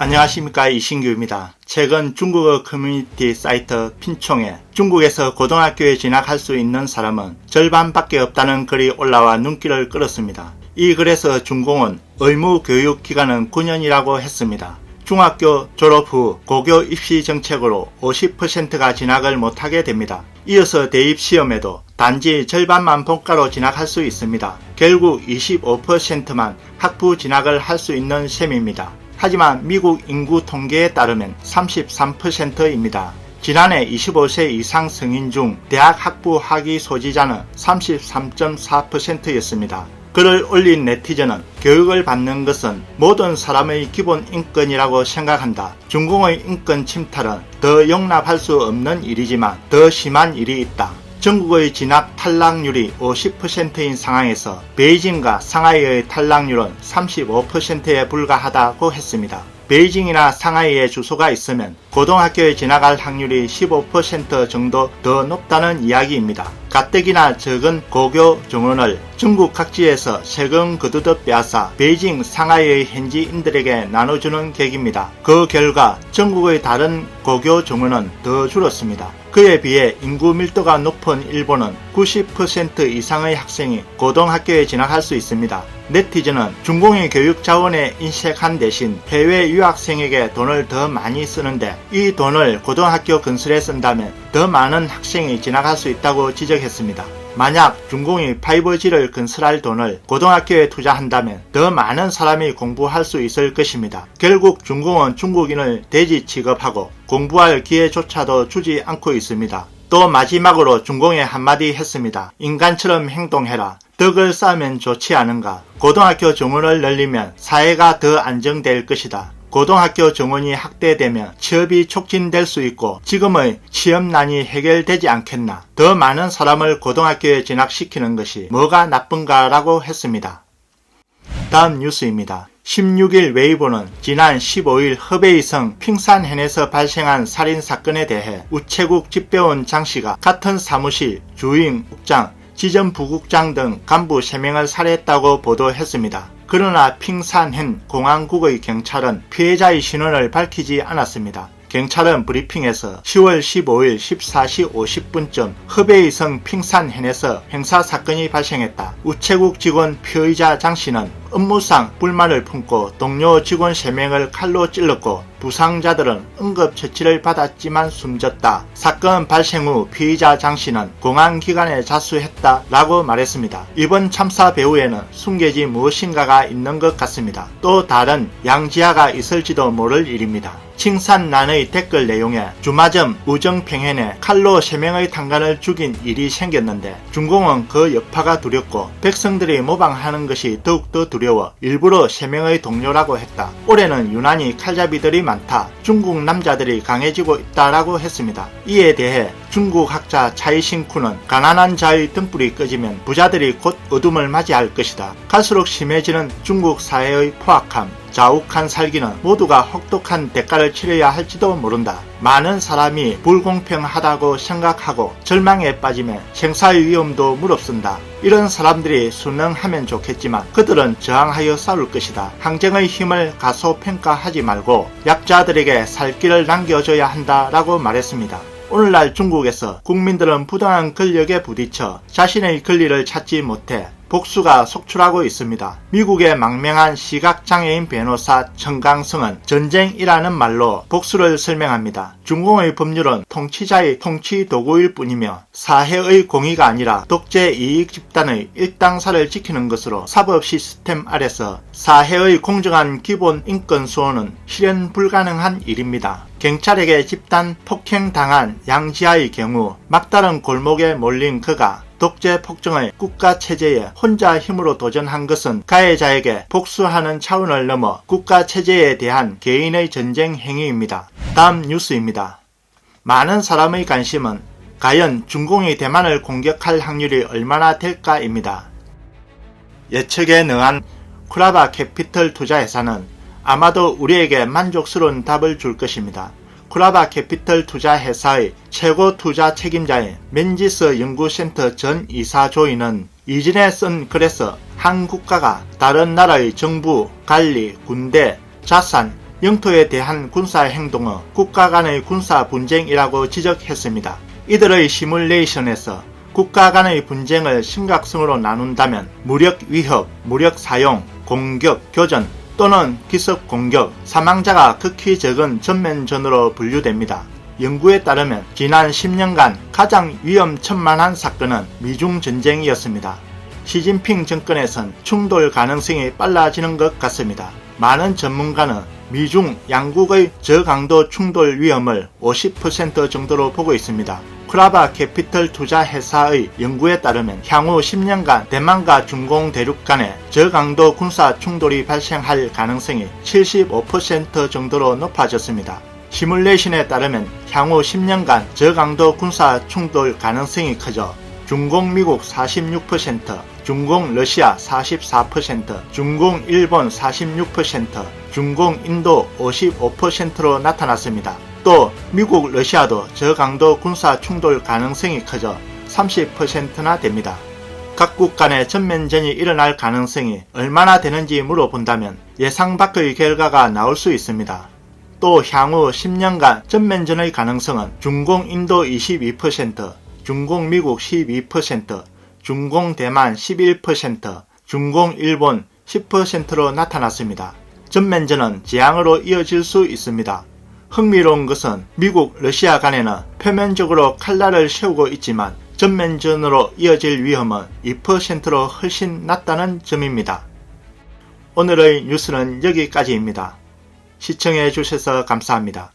안녕하십니까, 이신규입니다. 최근 중국어 커뮤니티 사이트 핀총에 중국에서 고등학교에 진학할 수 있는 사람은 절반밖에 없다는 글이 올라와 눈길을 끌었습니다. 이 글에서 중공은 의무 교육 기간은 9년이라고 했습니다. 중학교 졸업 후 고교 입시 정책으로 50%가 진학을 못하게 됩니다. 이어서 대입시험에도 단지 절반만 본과로 진학할 수 있습니다. 결국 25%만 학부 진학을 할 수 있는 셈입니다. 하지만 미국 인구 통계에 따르면 33%입니다. 지난해 25세 이상 성인 중 대학 학부 학위 소지자는 33.4%였습니다. 글을 올린 네티즌은 교육을 받는 것은 모든 사람의 기본 인권이라고 생각한다. 중공의 인권 침탈은 더 용납할 수 없는 일이지만 더 심한 일이 있다. 전국의 진학 탈락률이 50%인 상황에서 베이징과 상하이의 탈락률은 35%에 불과하다고 했습니다. 베이징이나 상하이에 주소가 있으면 고등학교에 진학할 확률이 15% 정도 더 높다는 이야기입니다. 가뜩이나 적은 고교 정원을 중국 각지에서 세금 거두듯 빼앗아 베이징, 상하이의 현지인들에게 나눠주는 계획입니다. 그 결과 전국의 다른 고교 정원은 더 줄었습니다. 그에 비해 인구 밀도가 높은 일본은 90% 이상의 학생이 고등학교에 진학할 수 있습니다. 네티즌은 중공의 교육 자원에 인색한 대신 해외 유학생에게 돈을 더 많이 쓰는데 이 돈을 고등학교 건설에 쓴다면 더 많은 학생이 진학할 수 있다고 지적했습니다. 만약 중공이 5G를 건설할 돈을 고등학교에 투자한다면 더 많은 사람이 공부할 수 있을 것입니다. 결국 중공은 중국인을 돼지 취급하고 공부할 기회조차도 주지 않고 있습니다. 또 마지막으로 중공에 한마디 했습니다. 인간처럼 행동해라. 덕을 쌓으면 좋지 않은가. 고등학교 정원을 늘리면 사회가 더 안정될 것이다. 고등학교 정원이 확대되면 취업이 촉진될 수 있고 지금의 취업난이 해결되지 않겠나. 더 많은 사람을 고등학교에 진학시키는 것이 뭐가 나쁜가라고 했습니다. 다음 뉴스입니다. 16일 웨이보는 지난 15일 허베이성 핑산현에서 발생한 살인사건에 대해 우체국 집배원 장씨가 같은 사무실 주임 국장, 지점 부국장 등 간부 3명을 살해했다고 보도했습니다. 그러나 핑산현 공항국의 경찰은 피해자의 신원을 밝히지 않았습니다. 경찰은 브리핑에서 10월 15일 14시 50분쯤 허베이성 핑산현에서 형사사건이 발생했다. 우체국 직원 피의자 장씨는 업무상 불만을 품고 동료 직원 3명을 칼로 찔렀고 부상자들은 응급처치를 받았지만 숨졌다. 사건 발생 후 피의자 장씨는 공안기관에 자수했다라고 말했습니다. 이번 참사 배후에는 숨겨진 무엇인가가 있는 것 같습니다. 또 다른 양지하가 있을지도 모를 일입니다. 칭산난의 댓글 내용에 주마점 우정평현에 칼로 3명의 탄간을 죽인 일이 생겼는데 중공은 그 여파가 두렵고 백성들이 모방하는 것이 더욱더 두려워 일부러 3명의 동료라고 했다. 올해는 유난히 칼잡이들이 많다. 중국 남자들이 강해지고 있다라고 했습니다. 이에 대해 중국 학자 차이싱쿠는 가난한 자의 등불이 꺼지면 부자들이 곧 어둠을 맞이할 것이다. 갈수록 심해지는 중국 사회의 포악함, 자욱한 살기는 모두가 혹독한 대가를 치러야 할지도 모른다. 많은 사람이 불공평하다고 생각하고 절망에 빠지면 생사의 위험도 무릅쓴다. 이런 사람들이 순응하면 좋겠지만 그들은 저항하여 싸울 것이다. 항쟁의 힘을 가소평가하지 말고 약자들에게 살 길을 남겨줘야 한다라고 말했습니다. 오늘날 중국에서 국민들은 부당한 권력에 부딪혀 자신의 권리를 찾지 못해 복수가 속출하고 있습니다. 미국의 망명한 시각장애인 변호사 청강성은 전쟁이라는 말로 복수를 설명합니다. 중공의 법률은 통치자의 통치 도구일 뿐이며 사회의 공의가 아니라 독재 이익 집단의 일당사를 지키는 것으로 사법 시스템 아래서 사회의 공정한 기본 인권 수호는 실현 불가능한 일입니다. 경찰에게 집단 폭행당한 양지하의 경우 막다른 골목에 몰린 그가 독재 폭정의 국가체제에 혼자 힘으로 도전한 것은 가해자에게 복수하는 차원을 넘어 국가체제에 대한 개인의 전쟁 행위입니다. 다음 뉴스입니다. 많은 사람의 관심은 과연 중공이 대만을 공격할 확률이 얼마나 될까입니다. 예측에 능한 쿠라바 캐피털 투자회사는 아마도 우리에게 만족스러운 답을 줄 것입니다. 쿠라바 캐피털 투자회사의 최고 투자 책임자인 맨지스 연구센터 전 이사 조이는 이전에 쓴 글에서 한 국가가 다른 나라의 정부, 관리, 군대, 자산, 영토에 대한 군사 행동은 국가 간의 군사 분쟁이라고 지적했습니다. 이들의 시뮬레이션에서 국가 간의 분쟁을 심각성으로 나눈다면 무력 위협, 무력 사용, 공격, 교전 또는 기습 공격, 사망자가 극히 적은 전면전으로 분류됩니다. 연구에 따르면 지난 10년간 가장 위험천만한 사건은 미중 전쟁이었습니다. 시진핑 정권에선 충돌 가능성이 빨라지는 것 같습니다. 많은 전문가는 미중 양국의 저강도 충돌 위험을 50% 정도로 보고 있습니다. 쿠라바 캐피털 투자 회사의 연구에 따르면 향후 10년간 대만과 중공 대륙 간에 저강도 군사 충돌이 발생할 가능성이 75% 정도로 높아졌습니다. 시뮬레이션에 따르면 향후 10년간 저강도 군사 충돌 가능성이 커져 중공 미국 46%, 중공 러시아 44%, 중공 일본 46%, 중공 인도 55%로 나타났습니다. 또 미국 러시아도 저강도 군사 충돌 가능성이 커져 30%나 됩니다. 각국 간의 전면전이 일어날 가능성이 얼마나 되는지 물어본다면 예상 밖의 결과가 나올 수 있습니다. 또 향후 10년간 전면전의 가능성은 중공 인도 22%, 중공 미국 12%, 중공 대만 11%, 중공 일본 10%로 나타났습니다. 전면전은 재앙으로 이어질 수 있습니다. 흥미로운 것은 미국, 러시아 간에는 표면적으로 칼날을 세우고 있지만 전면전으로 이어질 위험은 2%로 훨씬 낮다는 점입니다. 오늘의 뉴스는 여기까지입니다. 시청해 주셔서 감사합니다.